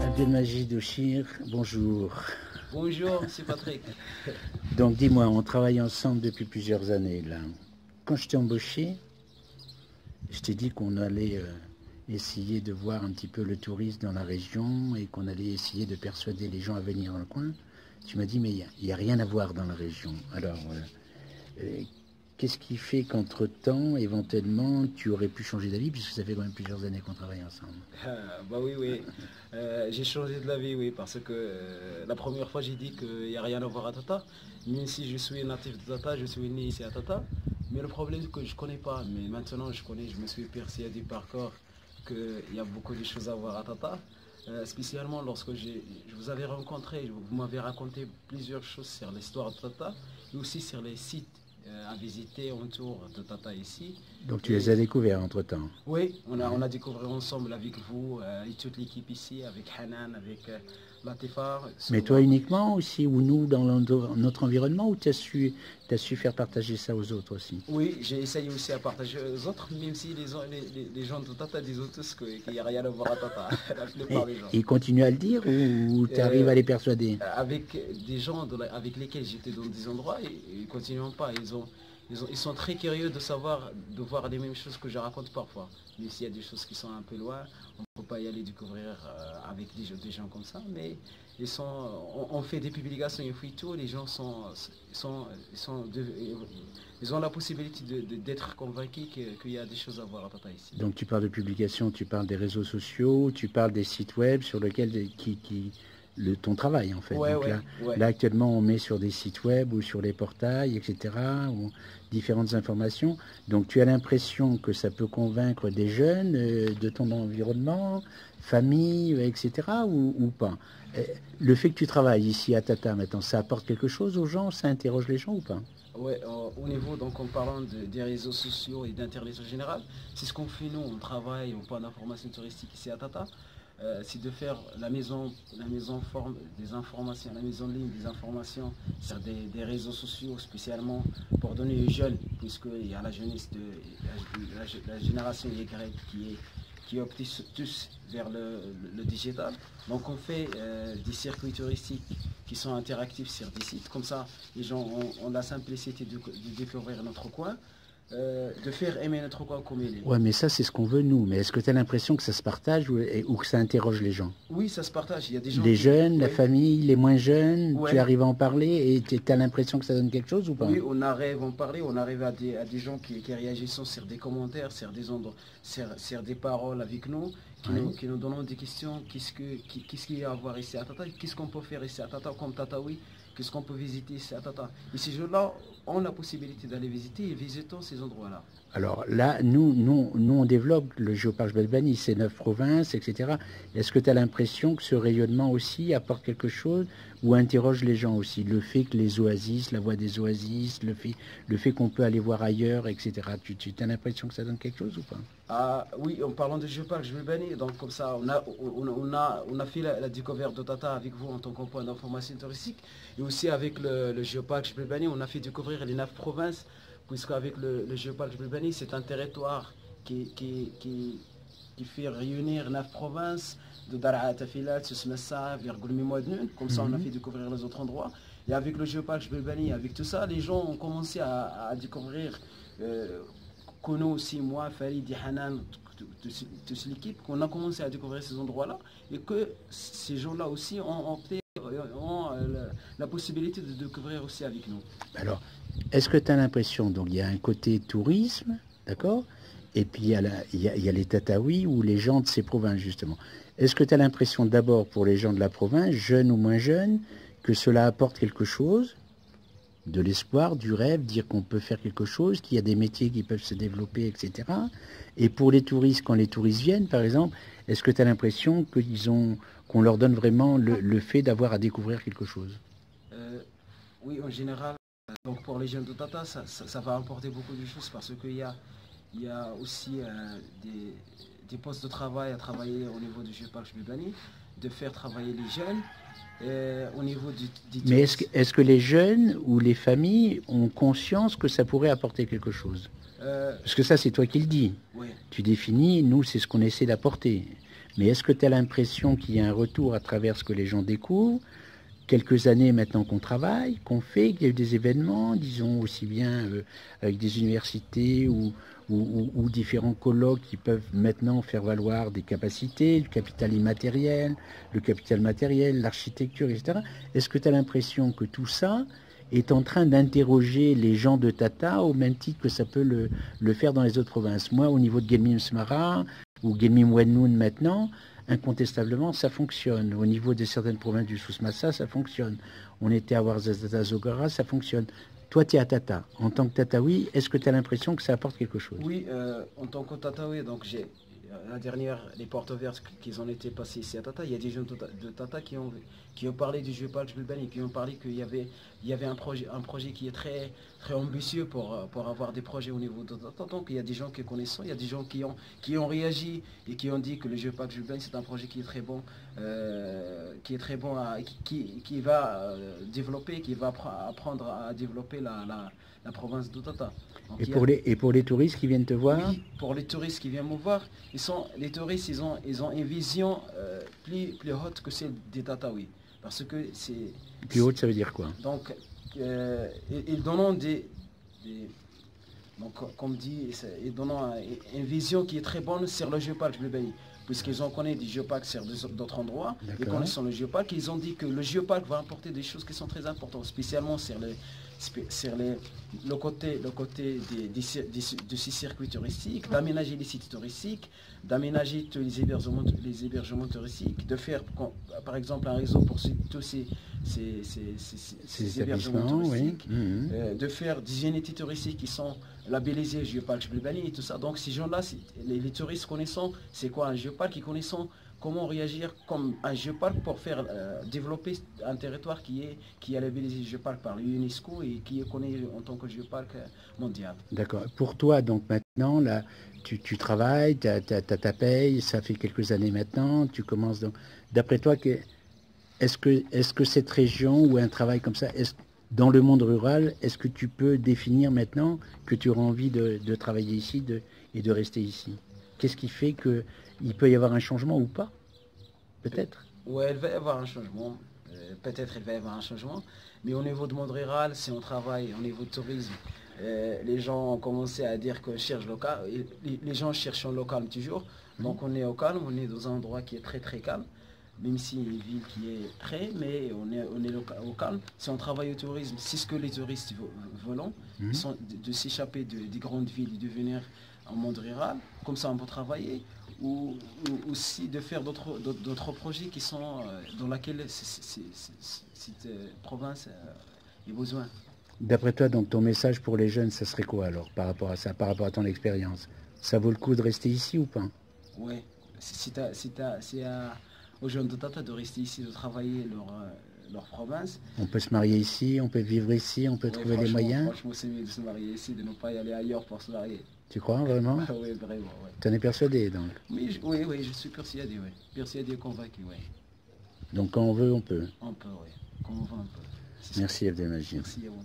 Abdelmajid Ouchir, bonjour. Bonjour, c'est Patrick. Donc dis-moi, on travaille ensemble depuis plusieurs années là. Quand je t'ai embauché, je t'ai dit qu'on allait essayer de voir un petit peu le tourisme dans la région et qu'on allait essayer de persuader les gens à venir dans le coin. Tu m'as dit mais il n'y a rien à voir dans la région. Alors qu'est-ce qui fait qu'entre-temps, éventuellement, tu aurais pu changer d'avis, puisque ça fait quand même plusieurs années qu'on travaille ensemble? Bah oui. J'ai changé de la vie, oui, parce que la première fois j'ai dit qu'il n'y a rien à voir à Tata. Même si je suis natif de Tata, je suis né ici à Tata. Mais le problème c'est que je ne connais pas. Mais maintenant je connais, je me suis persuadé par corps qu'il y a beaucoup de choses à voir à Tata. Spécialement lorsque je vous avais rencontré, vous m'avez raconté plusieurs choses sur l'histoire de Tata et aussi sur les sites à visiter autour de Tata ici. Donc tu les as découverts entre-temps? Oui, on a découvert ensemble avec vous et toute l'équipe ici, avec Hanan, avec Latifa. Mais toi uniquement aussi, ou nous dans notre environnement, ou tu as su faire partager ça aux autres aussi? Oui, j'ai essayé aussi à partager aux autres, même si les gens de Tata disent tous qu'il n'y a rien à voir à Tata, la plupart des gens. Ils continuent à le dire ou tu arrives à les persuader? Avec des gens avec lesquels j'étais dans des endroits, ils ne continuent pas. Ils sont très curieux de voir les mêmes choses que je raconte parfois. Même s'il y a des choses qui sont un peu loin, on ne peut pas y aller découvrir avec des gens comme ça. Mais on fait des publications, on fait tout, les gens ils ont la possibilité d'être convaincus qu'il y a des choses à voir à Tata ici. Donc tu parles de publications, tu parles des réseaux sociaux, tu parles des sites web sur lesquels ton travail en fait. Là actuellement on met sur des sites web ou sur les portails, etc. ou différentes informations. Donc tu as l'impression que ça peut convaincre des jeunes de ton environnement, famille, etc. ou pas? Le fait que tu travailles ici à Tata maintenant, ça apporte quelque chose aux gens? Ça interroge les gens ou pas? Oui, au niveau, donc en parlant des réseaux sociaux et d'Internet en général, c'est ce qu'on fait nous, on travaille au point d'information touristique ici à Tata. C'est de faire la maison forme des informations, la maison ligne des informations sur des réseaux sociaux spécialement pour donner aux jeunes, puisqu'il y a la jeunesse la génération Y qui opte tous vers le digital. Donc on fait des circuits touristiques qui sont interactifs sur des sites, comme ça les gens ont la simplicité de découvrir notre coin. De faire aimer notre coin comme il est. Ouais, mais ça c'est ce qu'on veut nous. Mais est-ce que tu as l'impression que ça se partage ou que ça interroge les gens? Oui, ça se partage. Il y a des gens les jeunes, la oui. famille, les moins jeunes, ouais. Tu arrives à en parler et tu as l'impression que ça donne quelque chose ou pas? Oui, on arrive à en parler, on arrive à des gens qui réagissent sur des commentaires, sur des endroits, sur des paroles avec nous, qui nous donnent des questions. Qu'est-ce qu'il y a à voir ici à Tata? Qu'est-ce qu'on peut faire ici à Tata comme Tataoui? Qu'est-ce qu'on peut visiter ici à Tata? Et ces gens-là ont la possibilité d'aller visiter et visitons ces endroits-là. Alors là, nous, on développe le Géoparc Jebel Bani, c'est 9 provinces, etc. Est-ce que tu as l'impression que ce rayonnement aussi apporte quelque chose ou interroge les gens aussi? Le fait que les oasis, la voie des oasis, le fait qu'on peut aller voir ailleurs, etc. Tu as l'impression que ça donne quelque chose ou pas? Oui, en parlant de Géoparc Jebel Bani, donc comme ça, on a fait la découverte de Tata avec vous en tant que point d'information touristique. Et aussi avec le Géoparc Jebel Bani, on a fait découvrir les 9 provinces. Puisqu'avec le Géoparc Jebel Bani, c'est un territoire qui fait réunir 9 provinces, de Daraa Tafilat, Soussmassa, vers Goulmi Moadnoun. Comme ça, on a fait découvrir les autres endroits. Et avec le Géoparc Jebel Bani, avec tout ça, les gens ont commencé à découvrir, Kono aussi, moi, Farid, Hanan, toute l'équipe, qu'on a commencé à découvrir ces endroits-là. Et que ces gens-là aussi ont la possibilité de découvrir aussi avec nous. Alors, est-ce que tu as l'impression, donc il y a un côté tourisme, d'accord? Et puis il y a les Tataouis ou les gens de ces provinces justement. Est-ce que tu as l'impression d'abord pour les gens de la province, jeunes ou moins jeunes, que cela apporte quelque chose, de l'espoir, du rêve, dire qu'on peut faire quelque chose, qu'il y a des métiers qui peuvent se développer, etc. Et pour les touristes, quand les touristes viennent par exemple, est-ce que tu as l'impression qu'on leur donne vraiment le fait d'avoir à découvrir quelque chose? Oui, en général. Donc pour les jeunes de Tata, ça va apporter beaucoup de choses parce qu'il y a aussi des postes de travail à travailler au niveau du Géoparc Jebel Bani. de faire travailler les jeunes au niveau du Mais tourisme. est-ce que les jeunes ou les familles ont conscience que ça pourrait apporter quelque chose? Parce que ça, c'est toi qui le dis. Oui. Tu définis, nous, c'est ce qu'on essaie d'apporter. Mais est-ce que tu as l'impression qu'il y a un retour à travers ce que les gens découvrent? Quelques années maintenant qu'on travaille, qu'on fait, qu'il y a eu des événements, disons aussi bien avec des universités ou différents colloques qui peuvent maintenant faire valoir des capacités, du capital immatériel, le capital matériel, l'architecture, etc. Est-ce que tu as l'impression que tout ça est en train d'interroger les gens de Tata au même titre que ça peut le faire dans les autres provinces? Moi, au niveau de Guelmim Smara ou Guelmim Wennoun maintenant, incontestablement, ça fonctionne. Au niveau de certaines provinces du Souss-Massa, ça fonctionne. On était à Ouarzazate Zogara, ça fonctionne. Toi, tu es à Tata. En tant que Tataoui, est-ce que tu as l'impression que ça apporte quelque chose? Oui, en tant que Tataoui, donc j'ai la dernière, les portes ouvertes qu'ils ont été passées ici à Tata, il y a des jeunes de Tata qui ont parlé du jeu Parc Jbelbani, qui ont parlé qu'il y avait un projet qui est très, très ambitieux pour avoir des projets au niveau de Tata. Donc il y a des gens qui connaissent, il y a des gens qui ont réagi et qui ont dit que le jeu Parc Jbelbani c'est un projet qui est très bon, qui va développer, qui va apprendre à développer la province de Tata. Donc, Et pour les touristes qui viennent te voir? oui, pour les touristes qui viennent me voir, les touristes, ils ont une vision plus haute que celle des Tataouis. Parce que c'est... Plus haute, ça veut dire quoi? Donc, ils donnent donc, comme dit, ils donnent une vision qui est très bonne sur le Géoparc Jbelbani. Puisqu'ils ont connu du Géoparc sur d'autres endroits, ils connaissent le Géoparc, ils ont dit que le Géoparc va apporter des choses qui sont très importantes, spécialement sur le côté de ces circuits touristiques, d'aménager les sites touristiques, d'aménager tous les hébergements touristiques, de faire par exemple un réseau pour tous ces hébergements touristiques, oui. de faire des unités touristiques qui sont labellisées Géoparc Jbelbani et tout ça. Donc ces gens-là, les touristes connaissant c'est quoi un géoparc, ils connaissent comment réagir comme un géoparc pour faire développer un territoire qui est labellisé géoparc par l'UNESCO et qui est connu en tant que géoparc mondial. D'accord. Pour toi, donc maintenant, là, tu travailles, tu as ta paye, ça fait quelques années maintenant, tu commences donc. D'après toi, est-ce que cette région ou un travail comme ça, dans le monde rural, est-ce que tu peux définir maintenant que tu auras envie de travailler ici et de rester ici? Qu'est-ce qui fait qu'il peut y avoir un changement ou pas? Peut-être. Oui, il va y avoir un changement. Peut-être il va y avoir un changement. Mais au niveau du monde rural, si on travaille au niveau du tourisme, les gens ont commencé à dire qu'on cherche local. Les gens cherchent le calme toujours. Donc on est au calme, on est dans un endroit qui est très très calme. Même si une ville qui est près, mais on est au calme. Si on travaille au tourisme, c'est ce que les touristes veulent, de s'échapper des grandes villes et de venir en monde rural. Comme ça on peut travailler. Ou aussi de faire d'autres projets qui sont dans lesquels cette province a besoin. D'après toi, donc ton message pour les jeunes, ça serait quoi alors par rapport à ça, par rapport à ton expérience? Ça vaut le coup de rester ici ou pas? Oui, c'est aux jeunes de Tata de rester ici, de travailler leur province. On peut se marier ici, on peut vivre ici, on peut trouver les moyens. Franchement, c'est mieux de se marier ici, de ne pas y aller ailleurs pour se marier. Tu crois vraiment? Oui, vraiment, oui. Tu en es persuadé donc? Oui, je suis persuadé, oui. Persuadé et convaincu, oui. Donc quand on veut, on peut. On peut, oui. Quand on veut, on peut. Merci Abdelmajid. Merci à vous, M.